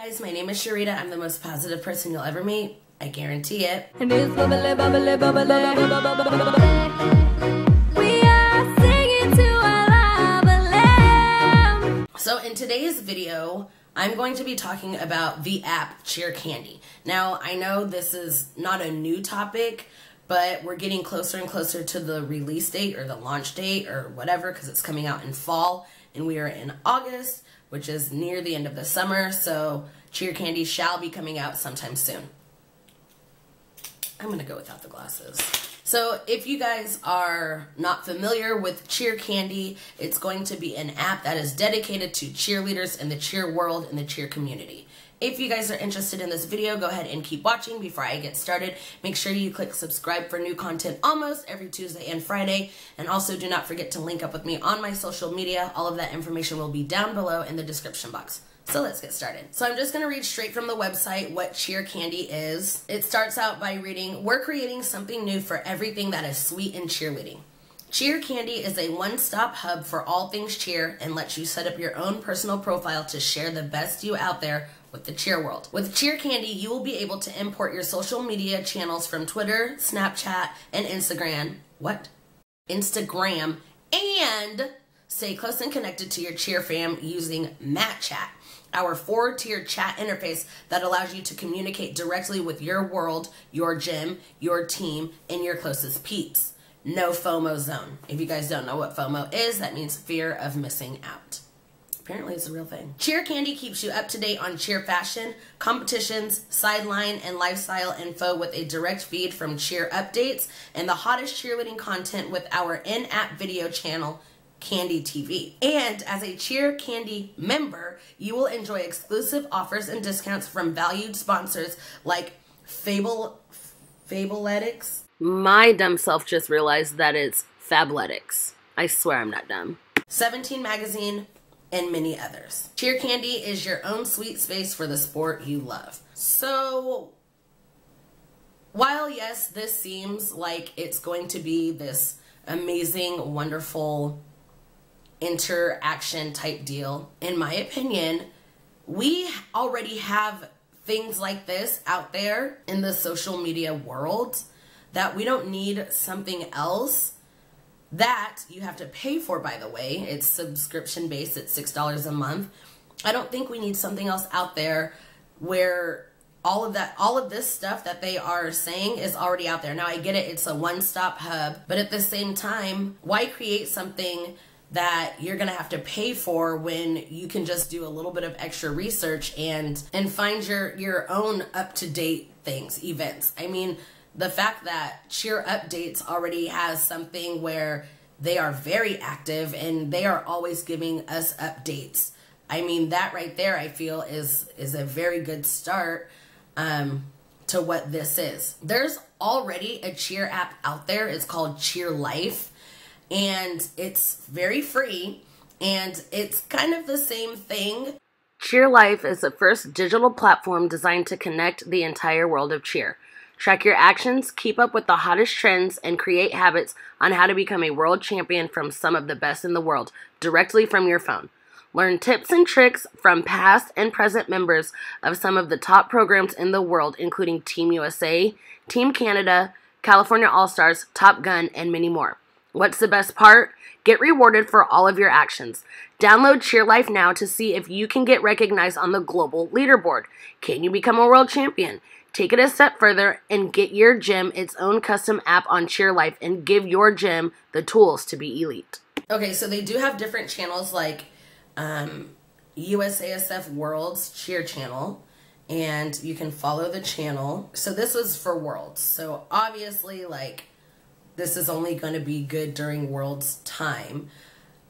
guys, my name is Cherita. I'm the most positive person you'll ever meet. I guarantee it. And it's bubbly, bubbly, bubbly, bubbly. We are singing to our love. So in today's video, I'm going to be talking about the app Cheer Candy. Now, I know this is not a new topic, but we're getting closer and closer to the release date or the launch date or whatever, because it's coming out in fall and we are in August, which is near the end of the summer. So Cheer Candy shall be coming out sometime soon. I'm gonna go without the glasses. So if you guys are not familiar with Cheer Candy, it's going to be an app that is dedicated to cheerleaders in the cheer world and the cheer community. If you guys are interested in this video, go ahead and keep watching. Before I get started, make sure you click subscribe for new content almost every Tuesday and Friday. And also do not forget to link up with me on my social media. All of that information will be down below in the description box. So let's get started. So I'm just going to read straight from the website what Cheer Candy is. It starts out by reading, "We're creating something new for everything that is sweet in cheerleading. Cheer Candy is a one-stop hub for all things cheer and lets you set up your own personal profile to share the best you out there with the cheer world. With Cheer Candy, you will be able to import your social media channels from Twitter, Snapchat, and Instagram, and stay close and connected to your cheer fam using MatChat, our 4-tier chat interface that allows you to communicate directly with your world, your gym, your team, and your closest peeps. No FOMO zone." If you guys don't know what FOMO is, that means fear of missing out. Apparently it's a real thing. Cheer Candy keeps you up to date on cheer fashion, competitions, sideline, and lifestyle info with a direct feed from Cheerupdates and the hottest cheerleading content with our in-app video channel, Candy TV. And as a Cheer Candy member, you will enjoy exclusive offers and discounts from valued sponsors like Fabletics. My dumb self just realized that it's Fabletics. I swear I'm not dumb. 17 Magazine, and many others. Cheer Candy is your own sweet space for the sport you love. So, while yes, this seems like it's going to be this amazing, wonderful interaction type deal, in my opinion, we already have things like this out there in the social media world that we don't need something else that you have to pay for, by the way. It's subscription based at $6 a month. I don't think we need something else out there where all of this stuff that they are saying is already out there. Now I get it, it's a one-stop hub, but at the same time, why create something that you're gonna have to pay for when you can just do a little bit of extra research and find your own up-to-date things, events. I mean, the fact that Cheerupdates already has something where they are very active and they are always giving us updates. I mean, that right there, I feel is a very good start to what this is. There's already a cheer app out there. It's called Cheer Life, and it's very free, and it's kind of the same thing. Cheer Life is the first digital platform designed to connect the entire world of cheer. Track your actions, keep up with the hottest trends, and create habits on how to become a world champion from some of the best in the world directly from your phone. Learn tips and tricks from past and present members of some of the top programs in the world, including Team USA, Team Canada, California All-Stars, Top Gun, and many more. What's the best part? Get rewarded for all of your actions. Download Cheer Life now to see if you can get recognized on the global leaderboard. Can you become a world champion? Take it a step further and get your gym its own custom app on Cheer Life and give your gym the tools to be elite. Okay, so they do have different channels like USASF World's Cheer Channel, and you can follow the channel. So this was for Worlds. So obviously, like, this is only going to be good during Worlds time.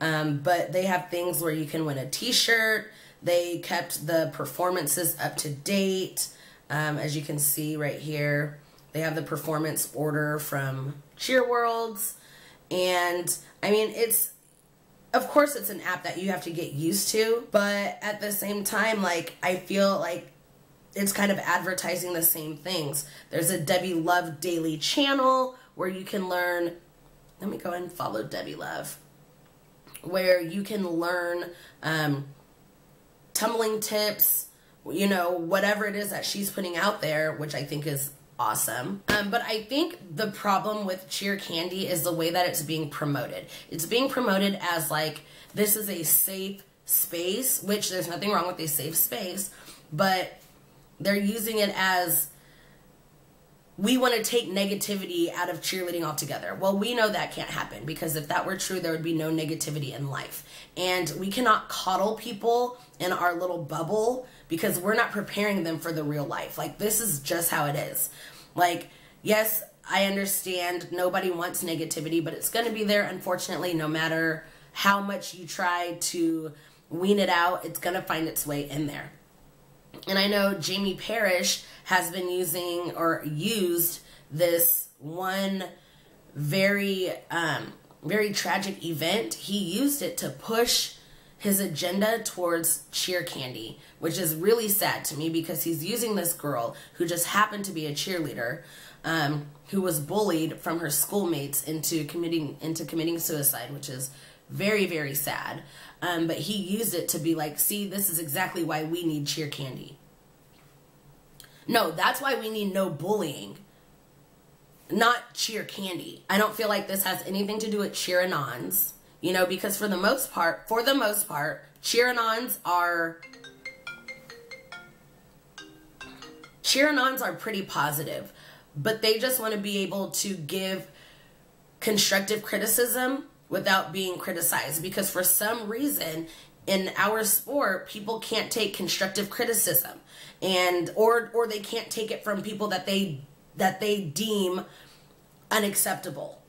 But they have things where you can win a t-shirt. They kept the performances up to date. As you can see right here, they have the performance order from Cheer Worlds. And I mean, of course it's an app that you have to get used to, but at the same time, like, I feel like it's kind of advertising the same things. There's a Debbie Love daily channel where you can learn, let me go ahead and follow Debbie Love, where you can learn tumbling tips, you know, whatever it is that she's putting out there, which I think is awesome. But I think the problem with cheer candy is the way that it's being promoted. It's being promoted as like, this is a safe space, which there's nothing wrong with a safe space, but they're using it as, we want to take negativity out of cheerleading altogether. Well, we know that can't happen, because if that were true, there would be no negativity in life. And we cannot coddle people in our little bubble, because we're not preparing them for the real life. Like, this is just how it is. Like, yes, I understand nobody wants negativity, but it's going to be there, unfortunately, no matter how much you try to wean it out, it's going to find its way in there. And I know Jamie Parrish has been using, or used, this one very tragic event. He used it to push his agenda towards cheer candy, which is really sad to me, because he's using this girl who just happened to be a cheerleader, who was bullied from her schoolmates into committing suicide, which is very, very sad. But he used it to be like, see, this is exactly why we need cheer candy. No, that's why we need no bullying, not cheer candy. I don't feel like this has anything to do with cheer-anons, you know, because for the most part, cheer-anons are pretty positive, but they just want to be able to give constructive criticism without being criticized, because for some reason in our sport, people can't take constructive criticism, and or they can't take it from people that they deem unacceptable,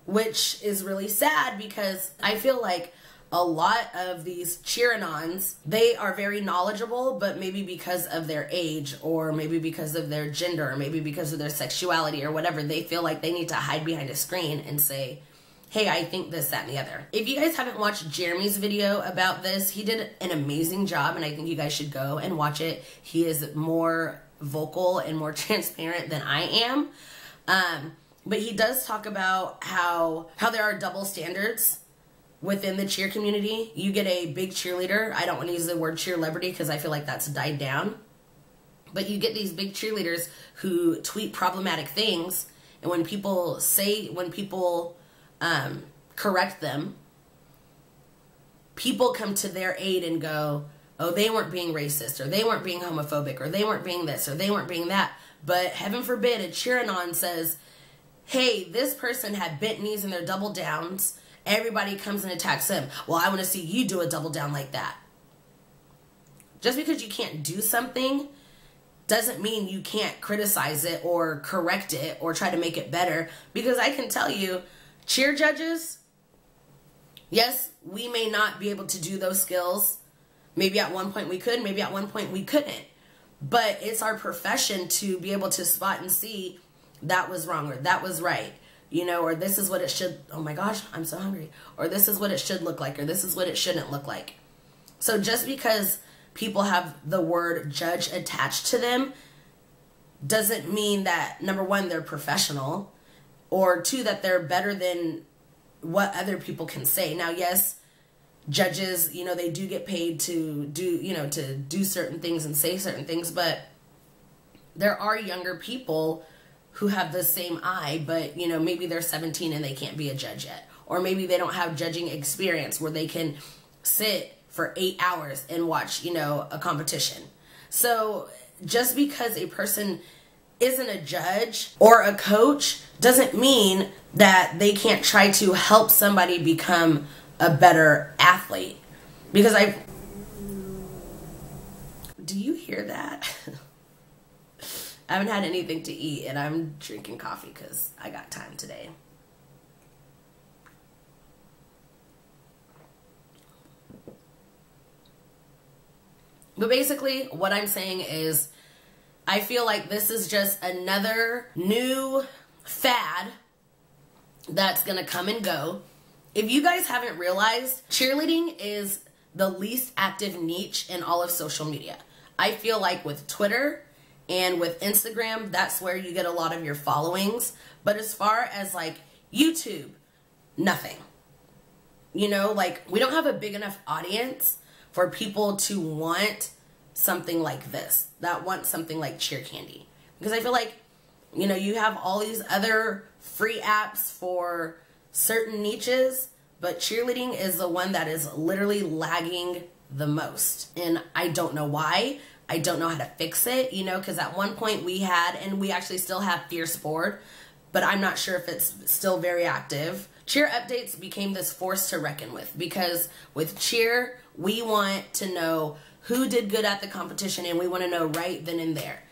which is really sad, because I feel like a lot of these cheer-anons, they are very knowledgeable, but maybe because of their age, or maybe because of their gender, or maybe because of their sexuality or whatever, they feel like they need to hide behind a screen and say, hey, I think this, that, and the other. If you guys haven't watched Jeremy's video about this, he did an amazing job, and I think you guys should go and watch it. He is more vocal and more transparent than I am. But he does talk about how there are double standards within the cheer community. You get a big cheerleader. I don't want to use the word cheerlebrity because I feel like that's died down. But you get these big cheerleaders who tweet problematic things, and when people correct them, people come to their aid and go, oh, they weren't being racist, or they weren't being homophobic, or they weren't being this, or they weren't being that. But heaven forbid a cheer-anon says, hey, this person had bent knees and they're double downs. Everybody comes and attacks them. Well, I want to see you do a double down like that. Just because you can't do something doesn't mean you can't criticize it or correct it or try to make it better. Because I can tell you, cheer judges, yes, we may not be able to do those skills. Maybe at one point we could, maybe at one point we couldn't. But it's our profession to be able to spot and see that was wrong or that was right. You know, or this is what it should, oh my gosh, I'm so hungry. Or this is what it should look like, or this is what it shouldn't look like. So just because people have the word judge attached to them doesn't mean that, number one, they're professional, or two, that they're better than what other people can say. Now, yes, judges, you know, they do get paid to do certain things and say certain things, but there are younger people who have the same eye, but, you know, maybe they're 17 and they can't be a judge yet. Or maybe they don't have judging experience where they can sit for 8 hours and watch, you know, a competition. So just because a person isn't a judge or a coach doesn't mean that they can't try to help somebody become a better athlete. Because do you hear that? I haven't had anything to eat, and I'm drinking coffee because I got time today. But basically, what I'm saying is, I feel like this is just another new fad that's going to come and go. If you guys haven't realized, cheerleading is the least active niche in all of social media. I feel like with Twitter and with Instagram, that's where you get a lot of your followings. But as far as like YouTube, nothing. You know, like we don't have a big enough audience for people to want something like this, that want something like cheer candy. Because I feel like, you know, you have all these other free apps for certain niches, but cheerleading is the one that is literally lagging the most. And I don't know why. I don't know how to fix it, you know, because at one point we had, and we actually still have Fierce Forward, but I'm not sure if it's still very active. Cheer updates became this force to reckon with, because with cheer, we want to know who did good at the competition, and we want to know right then and there.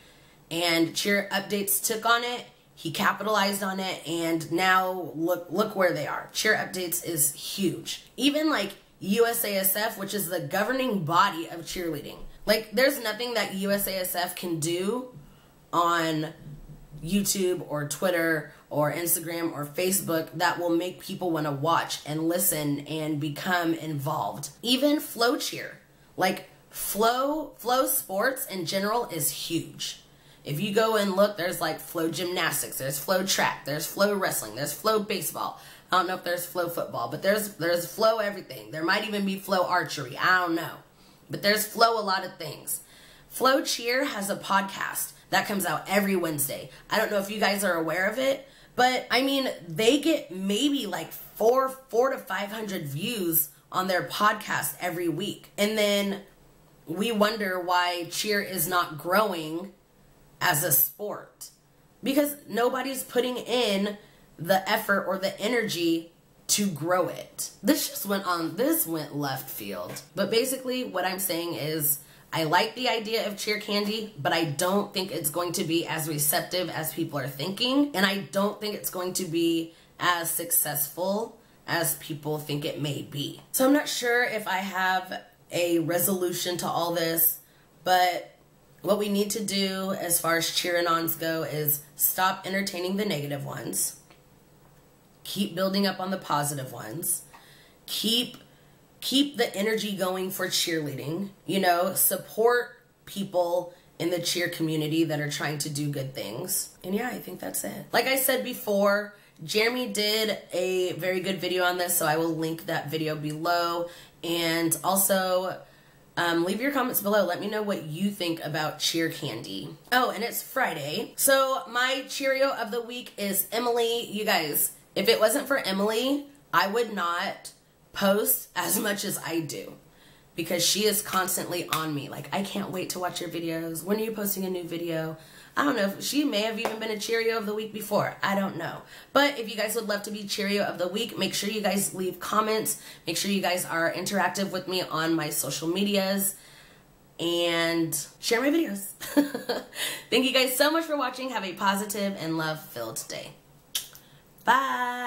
And cheer updates took on it, he capitalized on it, and now look where they are. Cheer updates is huge. Even like USASF, which is the governing body of cheerleading. Like, there's nothing that USASF can do on YouTube or Twitter or Instagram or Facebook that will make people want to watch and listen and become involved. Even flow cheer, like flow sports in general is huge. If you go and look, there's like flow gymnastics, there's flow track, there's flow wrestling, there's flow baseball. I don't know if there's flow football, but there's flow everything. There might even be flow archery. I don't know. But there's flow a lot of things. Flow Cheer has a podcast that comes out every Wednesday. I don't know if you guys are aware of it, but I mean, they get maybe like 400 to 500 views on their podcast every week. And then we wonder why cheer is not growing as a sport, because nobody's putting in the effort or the energy to grow it. This went left field. But basically what I'm saying is, I like the idea of cheer candy, but I don't think it's going to be as receptive as people are thinking, and I don't think it's going to be as successful as people think it may be. So I'm not sure if I have a resolution to all this, but what we need to do as far as cheer-and-ons go is stop entertaining the negative ones, keep building up on the positive ones, keep the energy going for cheerleading, you know, support people in the cheer community that are trying to do good things. And yeah, I think that's it. Like I said before, Jeremy did a very good video on this, so I will link that video below. And also, leave your comments below. Let me know what you think about cheer candy. Oh, and it's Friday. So my Cheerio of the week is Emily. You guys, if it wasn't for Emily, I would not post as much as I do, because she is constantly on me. Like, I can't wait to watch your videos. When are you posting a new video? I don't know. If she may have even been a Cheerio of the week before. I don't know. But if you guys would love to be Cheerio of the week, make sure you guys leave comments. Make sure you guys are interactive with me on my social medias. And share my videos. Thank you guys so much for watching. Have a positive and love-filled day. Bye.